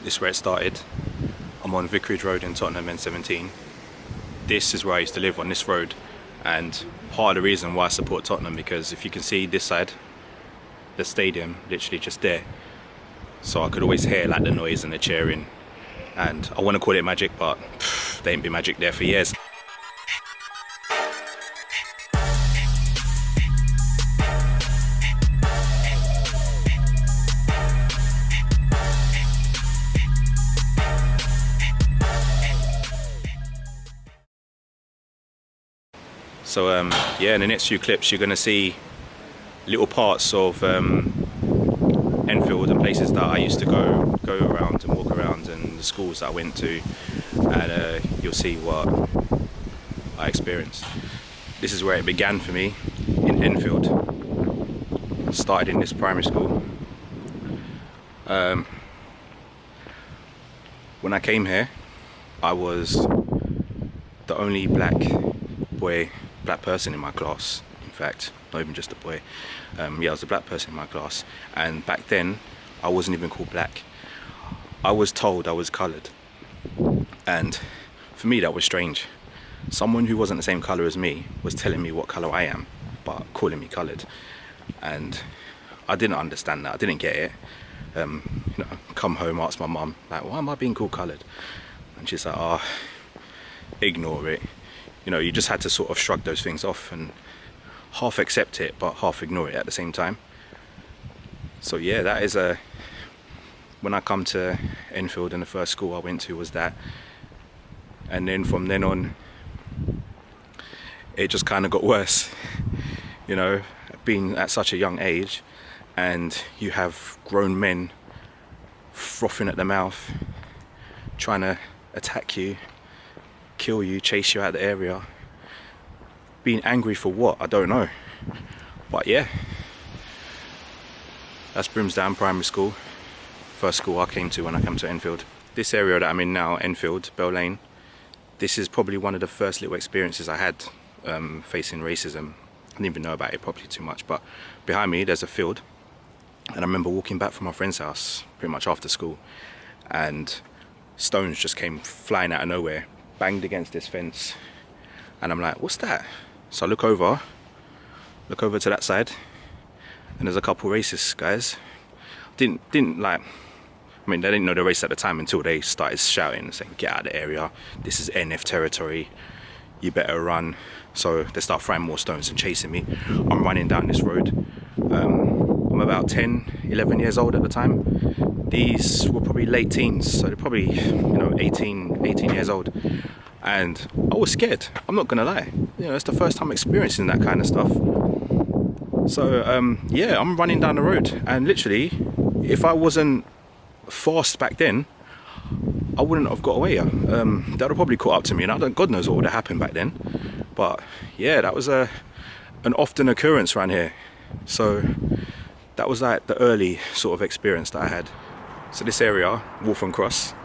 This is where it started. I'm on Vicarage Road in Tottenham N17. This is where I used to live, on this road, and part of the reason why I support Tottenham, because if you can see this side, the stadium literally just there, so I could always hear like the noise and the cheering, and I want to call it magic, but there ain't been magic there for years. So yeah, in the next few clips you're going to see little parts of Enfield and places that I used to go around and walk around, and the schools that I went to, and you'll see what I experienced. This is where it began for me, in Enfield. Started in this primary school. When I came here, I was the only black person in my class. In fact, not even just a boy. Yeah, I was a black person in my class, and back then I wasn't even called black. I was told I was coloured, and for me that was strange. Someone who wasn't the same colour as me was telling me what colour I am, but calling me coloured, and I didn't understand that. I didn't get it. Come home, ask my mum, like, why am I being called coloured? And she's like, oh, ignore it. You just had to sort of shrug those things off and half accept it, but half ignore it at the same time. So yeah, that is when I come to Enfield, and the first school I went to was that. And then from then on, it just kind of got worse. Being at such a young age, and you have grown men frothing at the mouth, trying to attack you, kill you, chase you out of the area, being angry for what? I don't know. But yeah, that's Brimsdown Primary School, first school I came to when I came to Enfield. This area that I'm in now, Enfield, Bell Lane, this is probably one of the first little experiences I had facing racism. I didn't even know about it properly too much, but behind me there's a field, and I remember walking back from my friend's house pretty much after school, and stones just came flying out of nowhere, banged against this fence, and I'm like, what's that? So I look over to that side, and there's a couple racist guys. They didn't know they're racist at the time until they started shouting and saying, get out of the area, this is NF territory, you better run. So they start throwing more stones and chasing me. I'm running down this road. I'm about 11 years old at the time. These were probably late teens, so they're probably 18 years old, and I was scared. I'm not gonna lie. It's the first time experiencing that kind of stuff. So yeah, I'm running down the road, and literally, if I wasn't fast back then, I wouldn't have got away. That would have probably caught up to me, and God knows what would have happened back then. But yeah, that was an often occurrence around here. So that was like the early sort of experience that I had. So this area, Waltham Cross,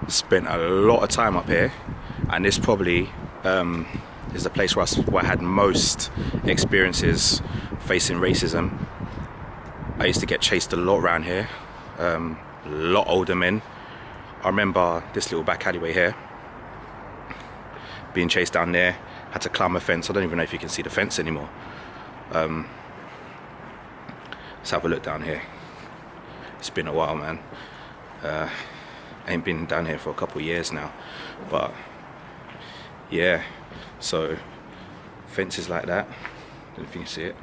spent a lot of time up here, and this probably is the place where I had most experiences facing racism. I used to get chased a lot around here, a lot older men. I remember this little back alleyway here, being chased down there, had to climb a fence. I don't even know if you can see the fence anymore. Let's have a look down here. It's been a while, man. I ain't been down here for a couple of years now, but yeah, so fences like that, I don't know if you can see it,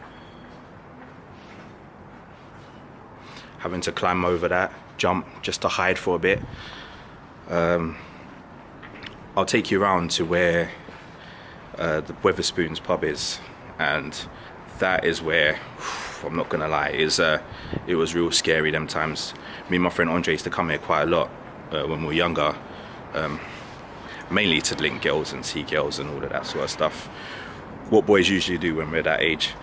having to climb over that, jump just to hide for a bit. I'll take you around to where the Weatherspoons pub is, and that is where, I'm not gonna lie, it was real scary them times. Me and my friend Andre used to come here quite a lot when we were younger, mainly to link girls and see girls and all of that sort of stuff, what boys usually do when we're that age.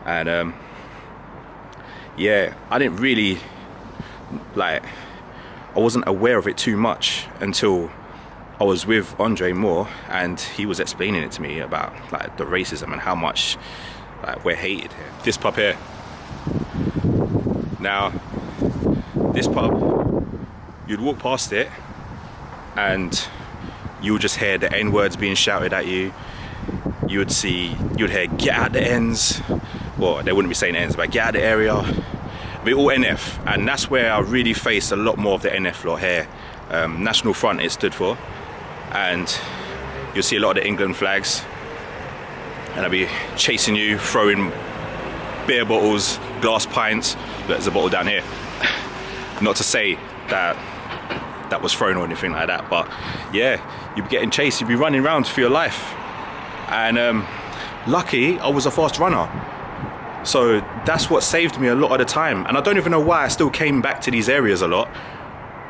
And yeah, I didn't really, I wasn't aware of it too much until I was with Andre more, and he was explaining it to me about the racism and how much we're hated here. This pub here. Now, this pub you'd walk past it and you would just hear the N words being shouted at you. You'd hear get out the ends. Well, they wouldn't be saying ends, but get out the area. But all NF, and that's where I really faced a lot more of the NF lot here. National Front it stood for, and you'll see a lot of the England flags, and I'll be chasing you, throwing beer bottles, glass pints. There's a bottle down here. Not to say that that was thrown or anything like that, but yeah, you'd be getting chased, you'd be running around for your life. And lucky I was a fast runner, so that's what saved me a lot of the time. And I don't even know why I still came back to these areas a lot,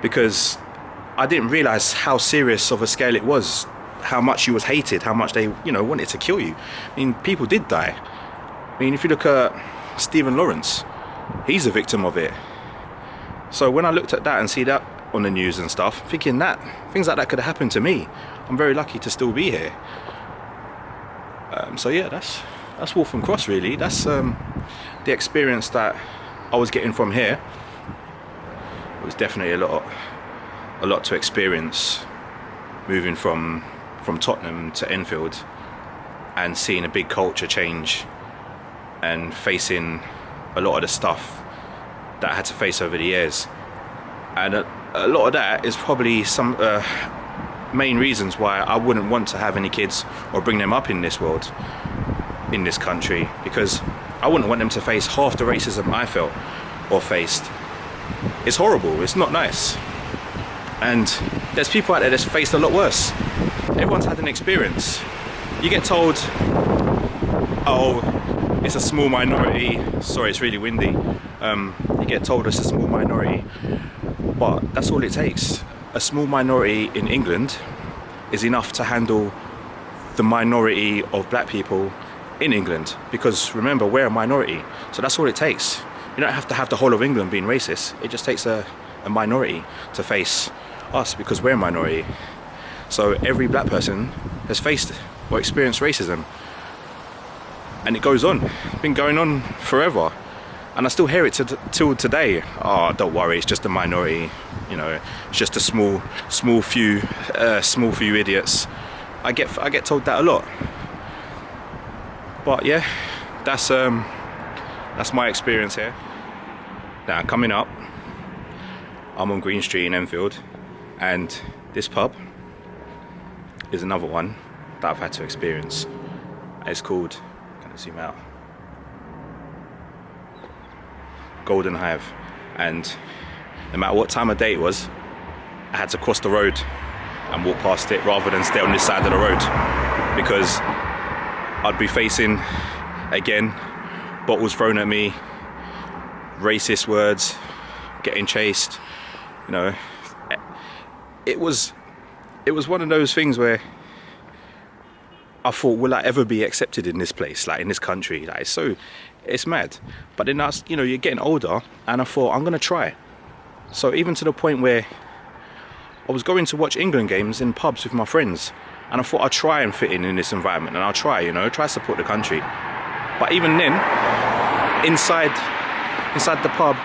because I didn't realize how serious of a scale it was, how much you was hated, how much they, you know, wanted to kill you. I mean, people did die. I mean, if you look at Stephen Lawrence, he's a victim of it. So when I looked at that and see that on the news and stuff, thinking that things like that could have happened to me, I'm very lucky to still be here. So yeah, that's Waltham Cross really. That's the experience that I was getting from here. It was definitely a lot to experience, moving from Tottenham to Enfield and seeing a big culture change and facing a lot of the stuff that I had to face over the years. And a lot of that is probably some main reasons why I wouldn't want to have any kids or bring them up in this world, in this country, because I wouldn't want them to face half the racism I felt or faced. It's horrible, it's not nice. And there's people out there that's faced a lot worse. Everyone's had an experience. You get told, oh, it's a small minority. Sorry, it's really windy. You get told it's a small minority, but that's all it takes. A small minority in England is enough to handle the minority of black people in England, because remember, we're a minority, so that's all it takes. You don't have to have the whole of England being racist. It just takes a minority to face us, because we're a minority. So every black person has faced or experienced racism, and it goes on. It's been going on forever, and I still hear it till today. Oh, don't worry, it's just a minority. You know, it's just a small few idiots. I get told that a lot. But yeah, that's my experience here. Now coming up, I'm on Green Street in Enfield, and this pub is another one that I've had to experience. It's called, can I zoom out? Golden Hive. And no matter what time of day it was, I had to cross the road and walk past it rather than stay on this side of the road, because I'd be facing, again, bottles thrown at me, racist words, getting chased. You know, it was one of those things where I thought, will I ever be accepted in this place, like in this country? Like, it's mad. But then you're getting older, and I thought, I'm gonna try. So even to the point where I was going to watch England games in pubs with my friends, and I thought I'd try and fit in this environment, and I'll try to support the country. But even then, inside the pub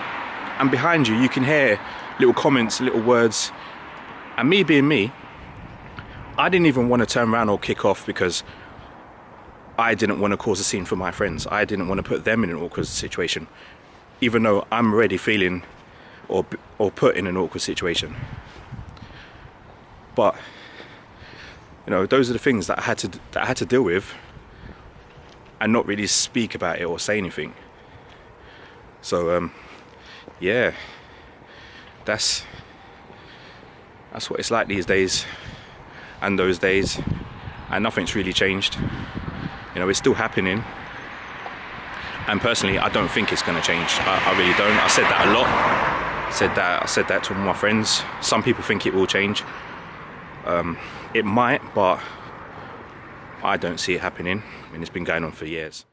and behind you can hear little comments, little words, and me being me, I didn't even want to turn around or kick off, because I didn't want to cause a scene for my friends. I didn't want to put them in an awkward situation, even though I'm already feeling or put in an awkward situation. But you know, those are the things that I had to deal with, and not really speak about it or say anything. So yeah, that's what it's like these days and those days, and nothing's really changed. You know, it's still happening, and personally I don't think it's going to change. I really don't. I said that a lot. I said that to all my friends. Some people think it will change. It might, but I don't see it happening. I mean, it's been going on for years.